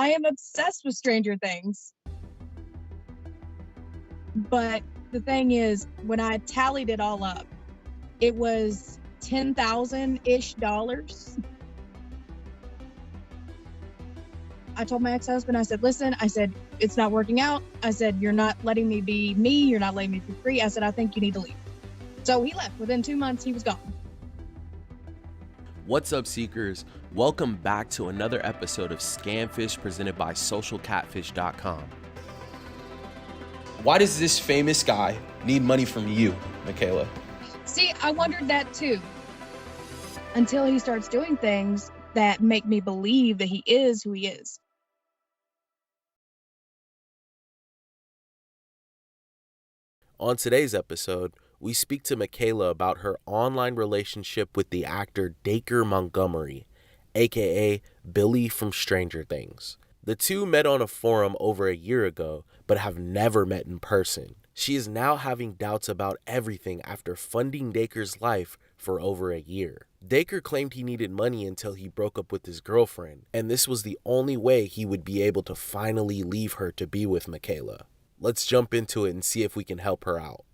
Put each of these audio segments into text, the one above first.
I am obsessed with Stranger Things. But the thing is, when I tallied it all up, it was $10,000-ish. I told my ex-husband, I said, listen, I said, it's not working out. I said, you're not letting me be me. You're not letting me be free. I said, I think you need to leave. So he left. Within 2 months, he was gone. What's up, Seekers? Welcome back to another episode of Scamfish presented by socialcatfish.com. Why does this famous guy need money from you, Michaela? See, I wondered that too. Until he starts doing things that make me believe that he is who he is. On today's episode, we speak to Michaela about her online relationship with the actor Dacre Montgomery, aka Billy from Stranger Things. The two met on a forum over a year ago, but have never met in person. She is now having doubts about everything after funding Dacre's life for over a year. Dacre claimed he needed money until he broke up with his girlfriend, and this was the only way he would be able to finally leave her to be with Michaela. Let's jump into it and see if we can help her out.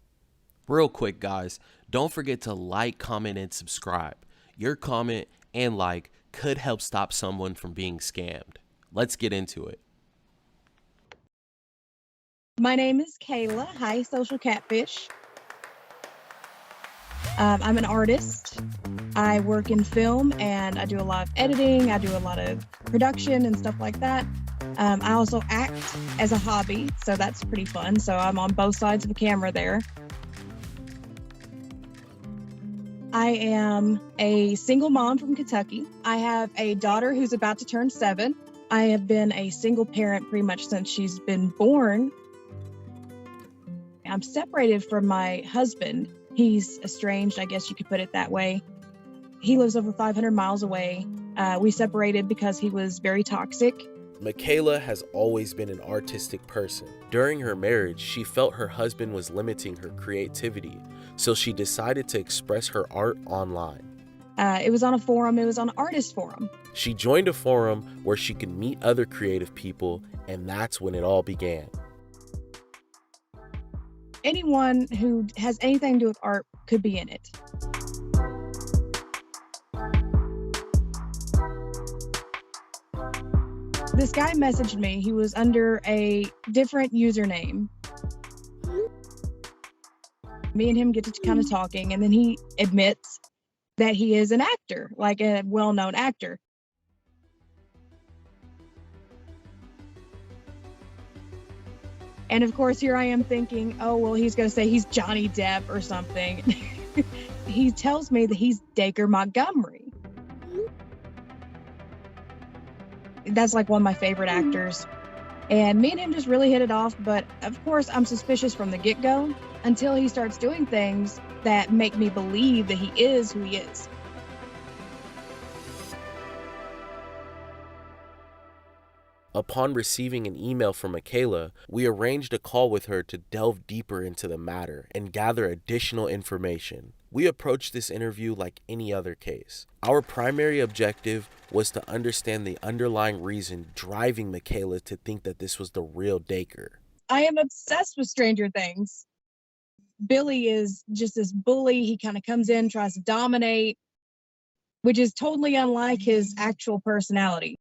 Real quick, guys, don't forget to like, comment, and subscribe. Your comment and like could help stop someone from being scammed. Let's get into it. My name is Kayla. Hi, Social Catfish. I'm an artist. I work in film and I do a lot of editing. I do a lot of production and stuff like that. I also act as a hobby, so that's pretty fun. So I'm on both sides of the camera there. I am a single mom from Kentucky. I have a daughter who's about to turn 7. I have been a single parent pretty much since she's been born. I'm separated from my husband. He's estranged, I guess you could put it that way. He lives over 500 miles away. We separated because he was very toxic. Michaela has always been an artistic person. During her marriage, she felt her husband was limiting her creativity, so she decided to express her art online. It was on a forum. It was on an artist forum. She joined a forum where she could meet other creative people, and that's when it all began. Anyone who has anything to do with art could be in it. This guy messaged me. He was under a different username. Me and him get to kind of talking, and then he admits that he is an actor, like a well-known actor. And of course, here I am thinking, oh, well, he's going to say he's Johnny Depp or something. He tells me that he's Dacre Montgomery. That's like one of my favorite actors. And me and him just really hit it off. But of course, I'm suspicious from the get-go until he starts doing things that make me believe that he is who he is. Upon receiving an email from Michaela, we arranged a call with her to delve deeper into the matter and gather additional information. We approached this interview like any other case. Our primary objective was to understand the underlying reason driving Michaela to think that this was the real Dacre. I am obsessed with Stranger Things. Billy is just this bully. He kind of comes in, tries to dominate, which is totally unlike his actual personality.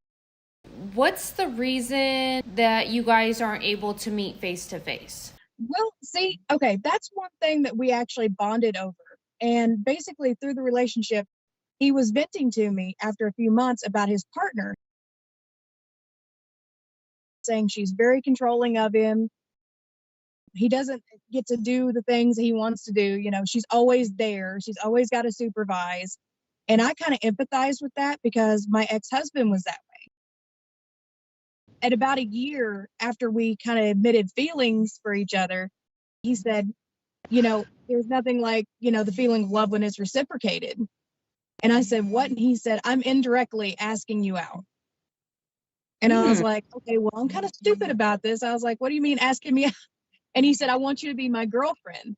What's the reason that you guys aren't able to meet face to face? Well, see, okay, that's one thing that we actually bonded over. And basically through the relationship, he was venting to me after a few months about his partner, saying she's very controlling of him. He doesn't get to do the things that he wants to do. You know, she's always there. She's always got to supervise. And I kind of empathize with that because my ex-husband was that way. At about a year after we kind of admitted feelings for each other, he said, you know, there's nothing like, you know, the feeling of love when it's reciprocated. And I said, what? And he said, I'm indirectly asking you out. And I was like, okay, well, I'm kind of stupid about this. I was like, what do you mean asking me out? And he said, I want you to be my girlfriend.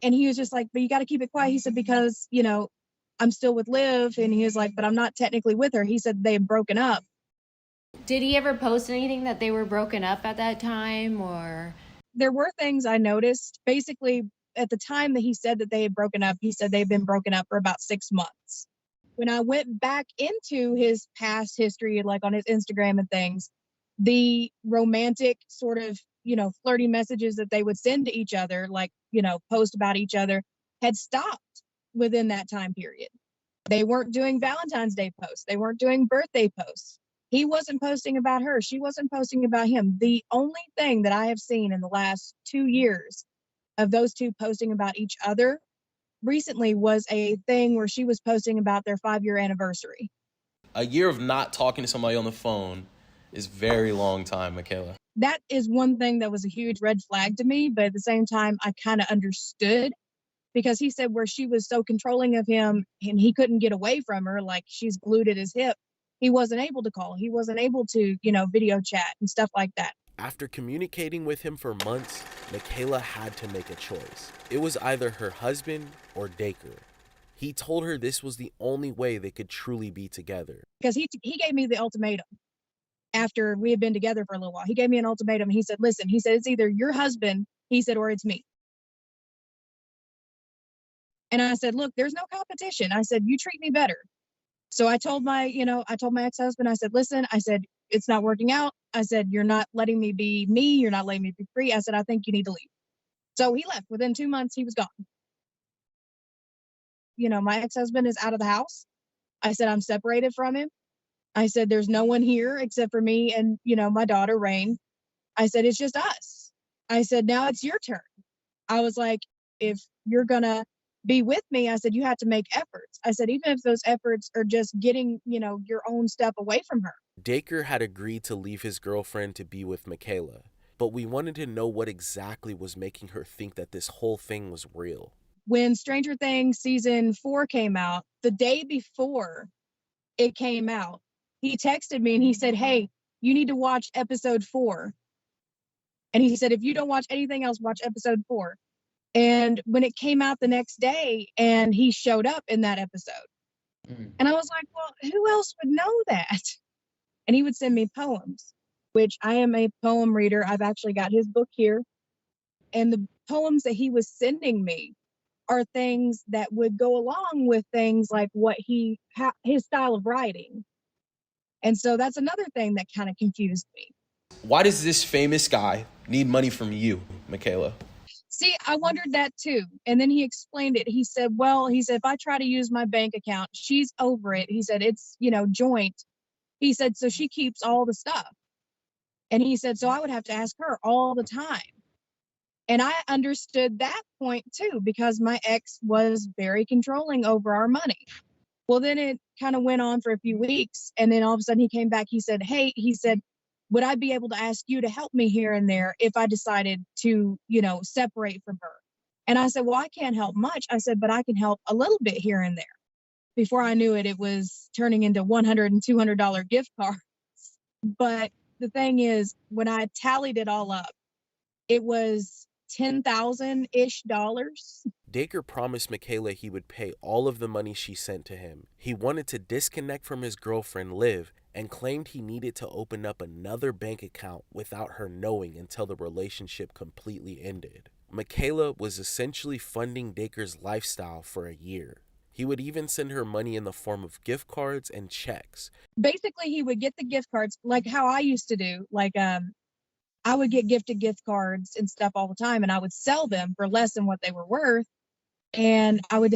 And he was just like, but you got to keep it quiet. He said, because, you know, I'm still with Liv. And he was like, but I'm not technically with her. He said they had broken up. Did he ever post anything that they were broken up at that time, or? There were things I noticed. Basically, at the time that he said that they had broken up, he said they'd been broken up for about 6 months. When I went back into his past history, like on his Instagram and things, the romantic sort of, flirty messages that they would send to each other, like, post about each other, had stopped within that time period. They weren't doing Valentine's Day posts. They weren't doing birthday posts. He wasn't posting about her. She wasn't posting about him. The only thing that I have seen in the last 2 years of those two posting about each other recently was a thing where she was posting about their 5-year anniversary. A year of not talking to somebody on the phone is a very long time, Michaela. That is one thing that was a huge red flag to me, but at the same time, I kind of understood, because he said where she was so controlling of him and he couldn't get away from her, like she's glued at his hip. He wasn't able to call. He wasn't able to, video chat and stuff like that. After communicating with him for months, Michaela had to make a choice. It was either her husband or Dacre. He told her this was the only way they could truly be together. Because he gave me the ultimatum after we had been together for a little while. He gave me an ultimatum. He said, listen, he said, it's either your husband, he said, or it's me. And I said, look, there's no competition. I said, you treat me better. So I told my ex-husband, I said, listen, I said, it's not working out. I said, you're not letting me be me. You're not letting me be free. I said, I think you need to leave. So he left. Within 2 months, he was gone. My ex-husband is out of the house. I said, I'm separated from him. I said, there's no one here except for me and, my daughter, Rain. I said, it's just us. I said, now it's your turn. I was like, if you're going to be with me, I said, you have to make efforts. I said, even if those efforts are just getting, your own step away from her. Dacre had agreed to leave his girlfriend to be with Michaela, but we wanted to know what exactly was making her think that this whole thing was real. When Stranger Things season 4 came out, the day before it came out, he texted me and he said, hey, you need to watch episode 4. And he said, if you don't watch anything else, watch episode 4. And when it came out the next day, and he showed up in that episode. And I was like, well, who else would know that? And he would send me poems, which I am a poem reader. I've actually got his book here. And the poems that he was sending me are things that would go along with things like what his style of writing. And so that's another thing that kind of confused me. Why does this famous guy need money from you, Michaela? See, I wondered that too. And then he explained it. He said, if I try to use my bank account, she's over it. He said, it's, joint. He said, so she keeps all the stuff. And he said, so I would have to ask her all the time. And I understood that point too, because my ex was very controlling over our money. Well, then it kind of went on for a few weeks. And then all of a sudden he came back. He said, hey, would I be able to ask you to help me here and there if I decided to, separate from her? And I said, well, I can't help much. I said, but I can help a little bit here and there. Before I knew it, it was turning into $100 and $200 gift cards. But the thing is, when I tallied it all up, it was $10,000-ish. Dacre promised Michaela he would pay all of the money she sent to him. He wanted to disconnect from his girlfriend, Liv, and claimed he needed to open up another bank account without her knowing until the relationship completely ended. Michaela was essentially funding Dacre's lifestyle for a year. He would even send her money in the form of gift cards and checks. Basically, he would get the gift cards like how I used to do. Like, I would get gifted gift cards and stuff all the time, and I would sell them for less than what they were worth. And I would,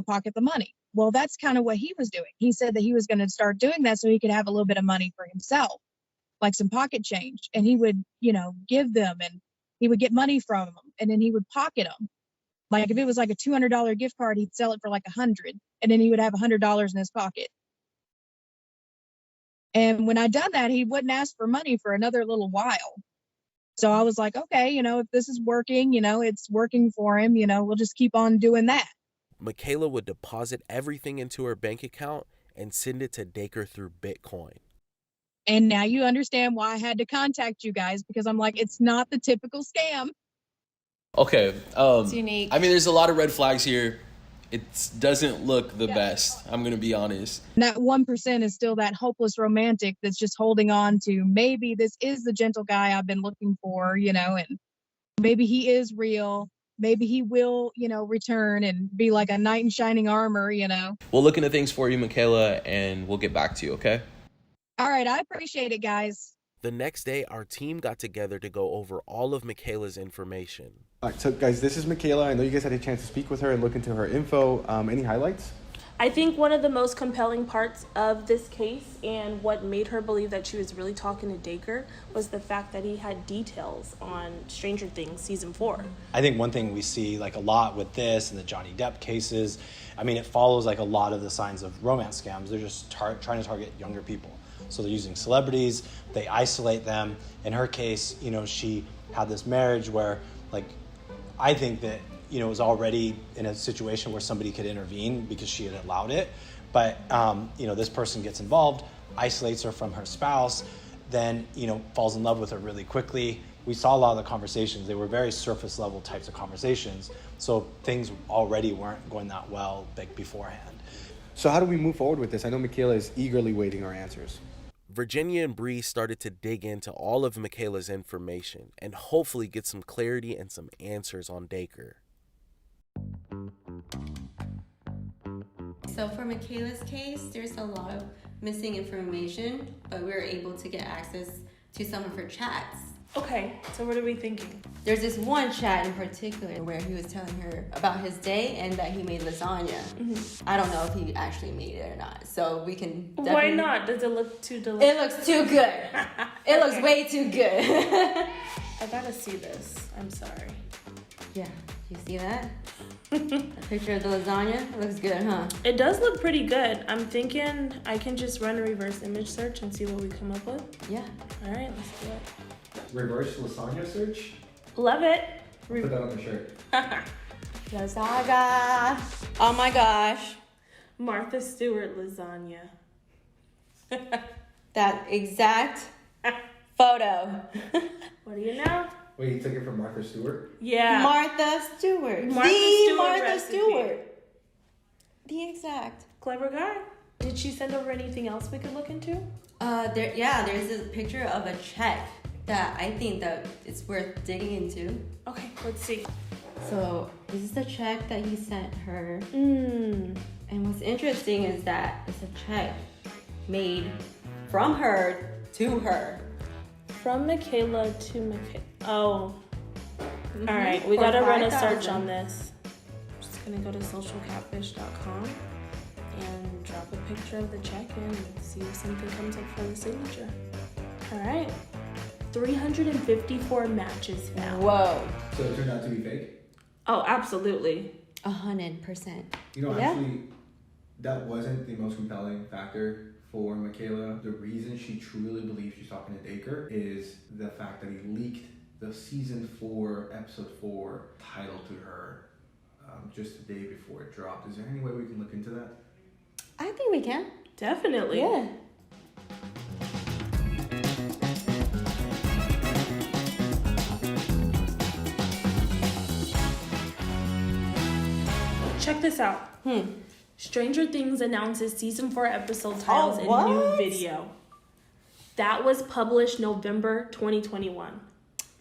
pocket the money. Well, that's kind of what he was doing. He said that he was going to start doing that so he could have a little bit of money for himself, like some pocket change. And he would, give them, and he would get money from them, and then he would pocket them. Like if it was like a $200 gift card, he'd sell it for like $100, and then he would have $100 in his pocket. And when I'd done that, he wouldn't ask for money for another little while. So I was like, okay, if this is working, it's working for him, we'll just keep on doing that. Michaela would deposit everything into her bank account and send it to Dacre through Bitcoin. And now you understand why I had to contact you guys, because I'm like, it's not the typical scam. Okay. It's unique. I mean, there's a lot of red flags here. It doesn't look the best. I'm going to be honest. And that 1% is still that hopeless romantic that's just holding on to maybe this is the gentle guy I've been looking for, and maybe he is real. Maybe he will, return and be like a knight in shining armor. We'll look into things for you, Michaela, and we'll get back to you, okay? All right. I appreciate it, guys. The next day, our team got together to go over all of Michaela's information. All right, so guys, this is Michaela. I know you guys had a chance to speak with her and look into her info. Any highlights? I think one of the most compelling parts of this case and what made her believe that she was really talking to Dacre was the fact that he had details on Stranger Things season 4. I think one thing we see like a lot with this and the Johnny Depp cases, I mean, it follows like a lot of the signs of romance scams. They're just trying to target younger people. So they're using celebrities, they isolate them. In her case, she had this marriage where, like, I think that, it was already in a situation where somebody could intervene because she had allowed it. But, this person gets involved, isolates her from her spouse, then, falls in love with her really quickly. We saw a lot of the conversations. They were very surface level types of conversations. So things already weren't going that well beforehand. So how do we move forward with this? I know Michaela is eagerly waiting our answers. Virginia and Bree started to dig into all of Michaela's information and hopefully get some clarity and some answers on Dacre. So for Michaela's case, there's a lot of missing information, but we were able to get access to some of her chats. Okay, so what are we thinking? There's this one chat in particular where he was telling her about his day and that he made lasagna. I don't know if he actually made it or not, so we can definitely... Why not? Does it look too delicious? It looks too good. It looks way too good. I gotta see this. I'm sorry. Yeah, you see that? A picture of the lasagna? It looks good, huh? It does look pretty good. I'm thinking I can just run a reverse image search and see what we come up with. Yeah. All right, let's do it. Reverse lasagna search? Love it. Put that on the shirt. Lasagna. Oh my gosh. Martha Stewart lasagna. That exact photo. What do you know? Wait, you took it from Martha Stewart? Yeah. Martha Stewart. Martha the Stewart Martha recipe. Stewart. The exact. Clever guy. Did she send over anything else we could look into? There's this picture of a check that I think that it's worth digging into. Okay, let's see. So this is the check that he sent her. Mm. And what's interesting is that it's a check made from her to her. From Michaela to Michaela. Oh. All right, we gotta run a search on this. I'm just gonna go to socialcatfish.com and drop a picture of the check in and see if something comes up for the signature. All right. 354 matches found. Whoa. So it turned out to be fake? Oh, absolutely. 100%. Actually, that wasn't the most compelling factor for Michaela. The reason she truly believes she's talking to Dacre is the fact that he leaked the season 4, episode 4 title to her just the day before it dropped. Is there any way we can look into that? I think we can. Definitely. Yeah. Check this out. Stranger Things announces season 4 episode titles in new video. That was published November 2021.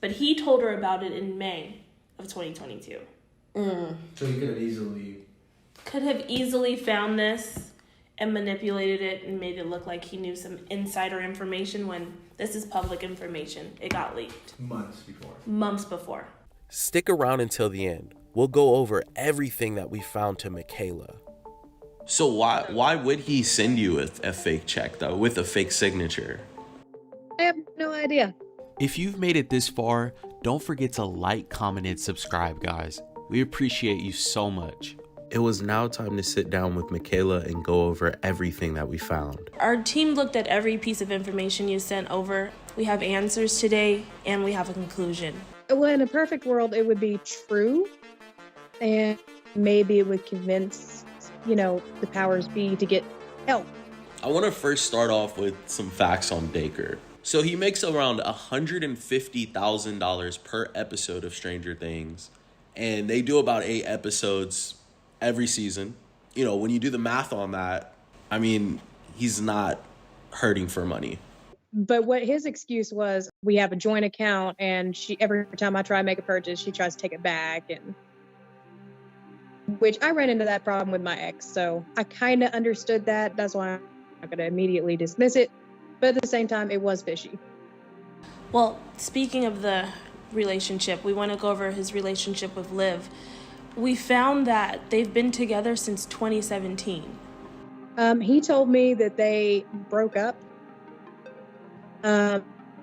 But he told her about it in May of 2022. So you could have easily found this and manipulated it and made it look like he knew some insider information when this is public information. It got leaked. Months before. Stick around until the end. We'll go over everything that we found to Michaela. So why would he send you a fake check, though, with a fake signature? I have no idea. If you've made it this far, don't forget to like, comment, and subscribe, guys. We appreciate you so much. It was now time to sit down with Michaela and go over everything that we found. Our team looked at every piece of information you sent over. We have answers today, and we have a conclusion. Well, in a perfect world, it would be true. And maybe it would convince, the powers be to get help. I want to first start off with some facts on Dacre. So he makes around $150,000 per episode of Stranger Things. And they do about 8 episodes every season. You know, when you do the math on that, I mean, he's not hurting for money. But what his excuse was, we have a joint account, and every time I try to make a purchase, she tries to take it back, and which I ran into that problem with my ex, so I kind of understood that. That's why I'm not going to immediately dismiss it, but at the same time, it was fishy. Well, speaking of the relationship, we want to go over his relationship with Liv. We found that they've been together since 2017. He told me that they broke up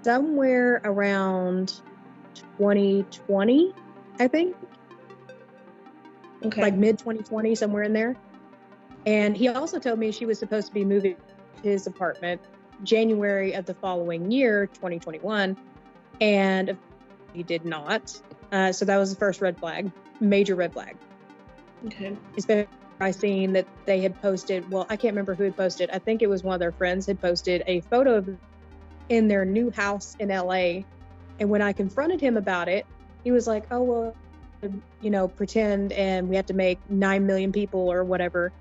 somewhere around 2020, I think. Okay. Like mid 2020, somewhere in there. And he also told me she was supposed to be moving to his apartment January of the following year, 2021, and he did not. So that was the first red flag, major red flag. Okay. Especially I seen that they had posted, well, I can't remember who had posted. I think it was one of their friends had posted a photo of in their new house in LA. And when I confronted him about it, he was like, oh, well, you know, pretend and we have to make 9 million people or whatever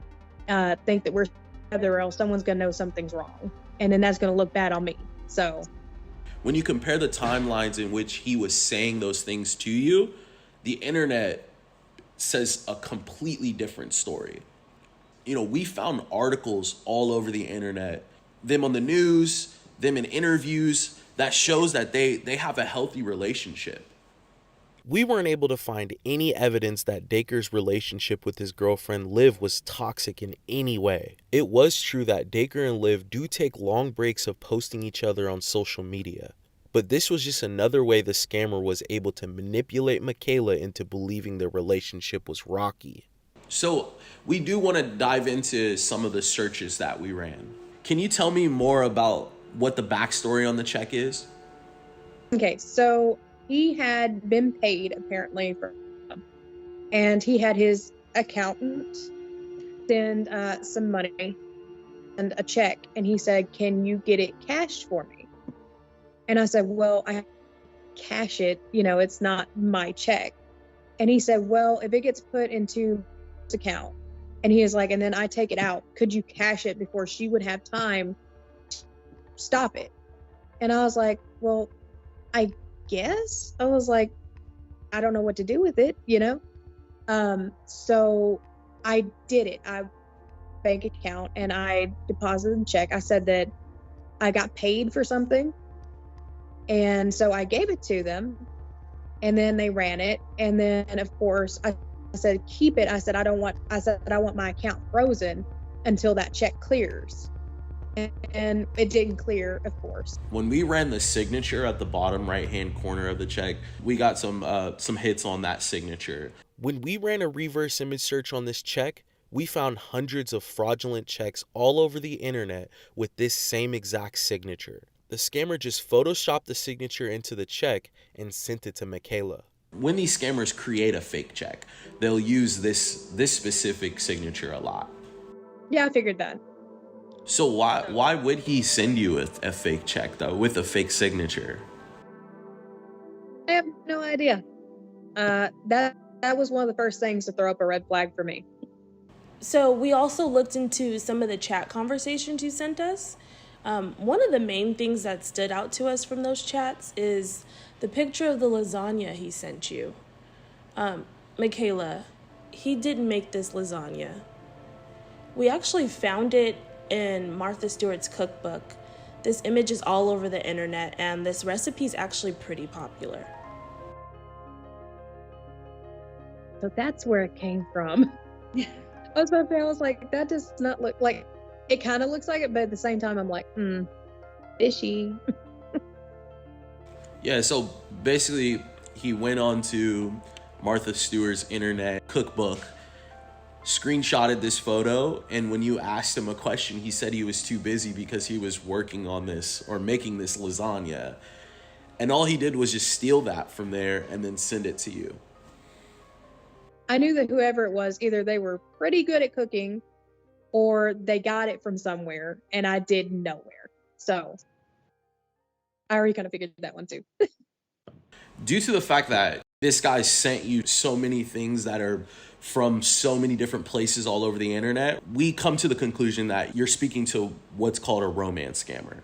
think that we're together, or else someone's going to know something's wrong. And then that's going to look bad on me. So when you compare the timelines in which he was saying those things to you, the internet says a completely different story. You know, we found articles all over the internet, them on the news, them in interviews, that shows that they have a healthy relationship. We weren't able to find any evidence that Dacre's relationship with his girlfriend Liv was toxic in any way. It was true that Dacre and Liv do take long breaks of posting each other on social media, but this was just another way the scammer was able to manipulate Michaela into believing their relationship was rocky. So we do want to dive into some of the searches that we ran. Can you tell me more about what the backstory on the check is? okay, so he had been paid apparently and he had his accountant send some money and a check, and he said, can you get it cashed for me? And I said, well, I have to cash it, you know, it's not my check. And he said, well, if it gets put into his account, and he is like, and then I take it out, could you cash it before she would have time to stop it? And I was like, well, I guess. I was like, I don't know what to do with it, you know? So I did it. I bank account and I deposited the check. I said that I got paid for something. And so I gave it to them, and then they ran it. And then of course I said, keep it. I said, I want my account frozen until that check clears. And it didn't clear, of course. When we ran the signature at the bottom right-hand corner of the check, we got some hits on that signature. When we ran a reverse image search on this check, we found hundreds of fraudulent checks all over the internet with this same exact signature. The scammer just photoshopped the signature into the check and sent it to Michaela. When these scammers create a fake check, they'll use this specific signature a lot. Yeah, I figured that. So why would he send you a fake check though with a fake signature? I have no idea. That was one of the first things to throw up a red flag for me. So we also looked into some of the chat conversations you sent us. One of the main things that stood out to us from those chats is the picture of the lasagna he sent you. Michaela, he didn't make this lasagna. We actually found it in Martha Stewart's cookbook. This image is all over the internet, and this recipe is actually pretty popular. So that's where it came from. I was about to say, I was like, that does not look like, it kind of looks like it, but at the same time, I'm like, fishy. Yeah, so basically he went on to Martha Stewart's internet cookbook, screenshotted this photo, and when you asked him a question, he said he was too busy because he was working on this or making this lasagna. And all he did was just steal that from there and then send it to you. I knew that whoever it was, either they were pretty good at cooking or they got it from somewhere, and I did nowhere. So I already kind of figured that one too. Due to the fact that this guy sent you so many things that are from so many different places all over the internet, we come to the conclusion that you're speaking to what's called a romance scammer.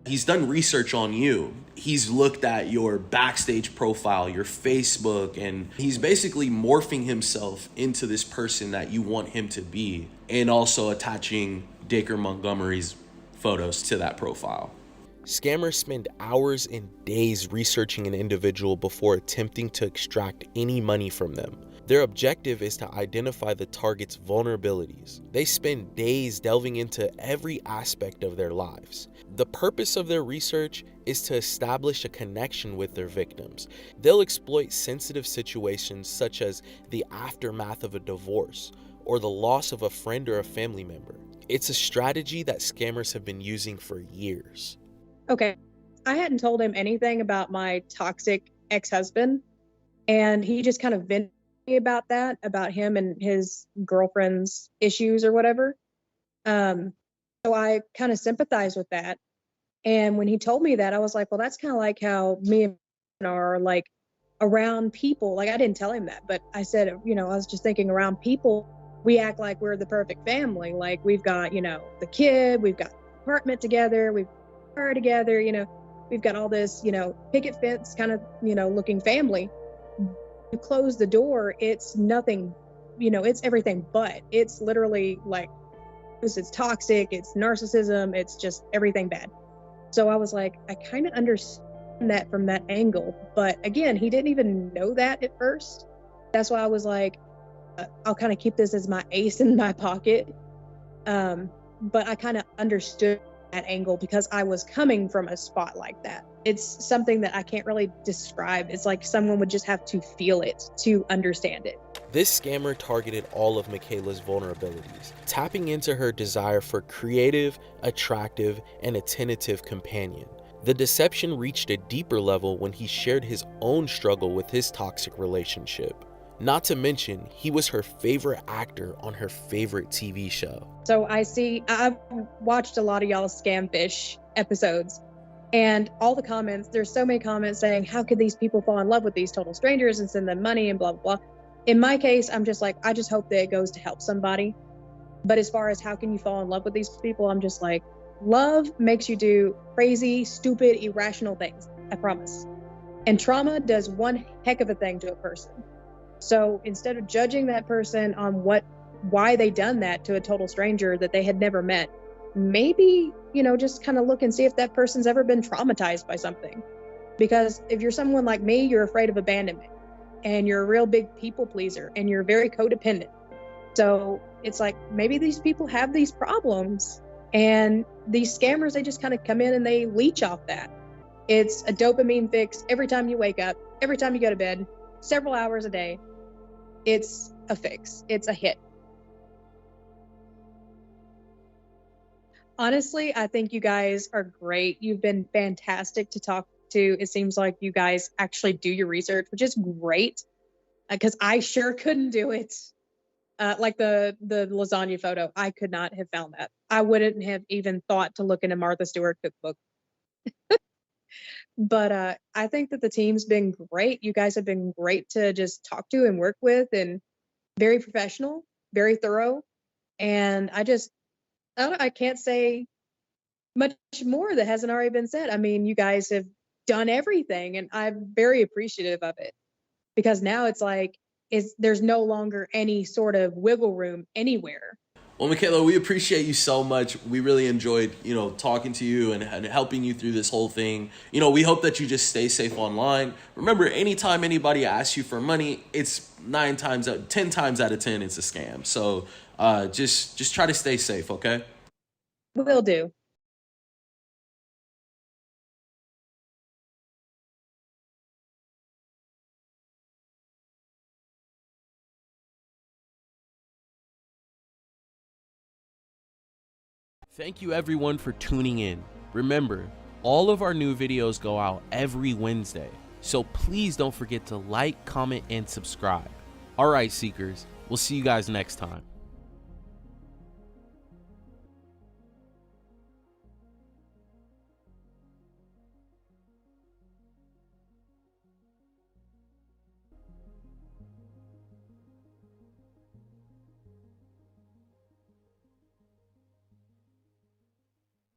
He's done research on you. He's looked at your backstage profile, your Facebook, and he's basically morphing himself into this person that you want him to be, and also attaching Dacre Montgomery's photos to that profile. Scammers spend hours and days researching an individual before attempting to extract any money from them. Their objective is to identify the target's vulnerabilities. They spend days delving into every aspect of their lives. The purpose of their research is to establish a connection with their victims. They'll exploit sensitive situations such as the aftermath of a divorce or the loss of a friend or a family member. It's a strategy that scammers have been using for years. Okay, I hadn't told him anything about my toxic ex-husband, and he just kind of vented me about that, about him and his girlfriend's issues or whatever. So I kind of sympathized with that. And when he told me that, I was like, well, that's kind of like how me and are like around people. Like, I didn't tell him that, but I said, I was just thinking around people, we act like we're the perfect family. Like, we've got, the kid, we've got the apartment together, we've car together, we've got all this, picket fence kind of, looking family. You close the door, it's nothing, it's everything but. It's literally like, it's toxic, it's narcissism, it's just everything bad. So I was like, I kind of understand that from that angle. But again, he didn't even know that at first. That's why I was like, I'll kind of keep this as my ace in my pocket. But I kind of understood that angle because I was coming from a spot like that. It's something that I can't really describe. It's like someone would just have to feel it to understand it. This scammer targeted all of Michaela's vulnerabilities, tapping into her desire for creative, attractive, and attentive companion. The deception reached a deeper level when he shared his own struggle with his toxic relationship. Not to mention, he was her favorite actor on her favorite TV show. So I've watched a lot of y'all's Scamfish episodes, and all the comments, there's so many comments saying, how could these people fall in love with these total strangers and send them money and blah, blah, blah. In my case, I'm just like, I just hope that it goes to help somebody. But as far as how can you fall in love with these people, I'm just like, love makes you do crazy, stupid, irrational things. I promise. And trauma does one heck of a thing to a person. So instead of judging that person on why they done that to a total stranger that they had never met, maybe, just kind of look and see if that person's ever been traumatized by something. Because if you're someone like me, you're afraid of abandonment and you're a real big people pleaser and you're very codependent. So it's like, maybe these people have these problems, and these scammers, they just kind of come in and they leech off that. It's a dopamine fix every time you wake up, every time you go to bed, several hours a day. It's a fix. It's a hit. Honestly, I think you guys are great. You've been fantastic to talk to. It seems like you guys actually do your research, which is great, because I sure couldn't do it. Like the lasagna photo, I could not have found that. I wouldn't have even thought to look in a Martha Stewart cookbook. But I think that the team's been great. You guys have been great to just talk to and work with, and very professional, very thorough. And I can't say much more that hasn't already been said. I mean, you guys have done everything, and I'm very appreciative of it, because now it's like, there's no longer any sort of wiggle room anywhere. Well, Michaela, we appreciate you so much. We really enjoyed, talking to you and helping you through this whole thing. We hope that you just stay safe online. Remember, anytime anybody asks you for money, it's 10 times out of 10, it's a scam. So just try to stay safe, okay? Will do. Thank you everyone for tuning in. Remember, all of our new videos go out every Wednesday, so please don't forget to like, comment, and subscribe. Alright, Seekers, we'll see you guys next time.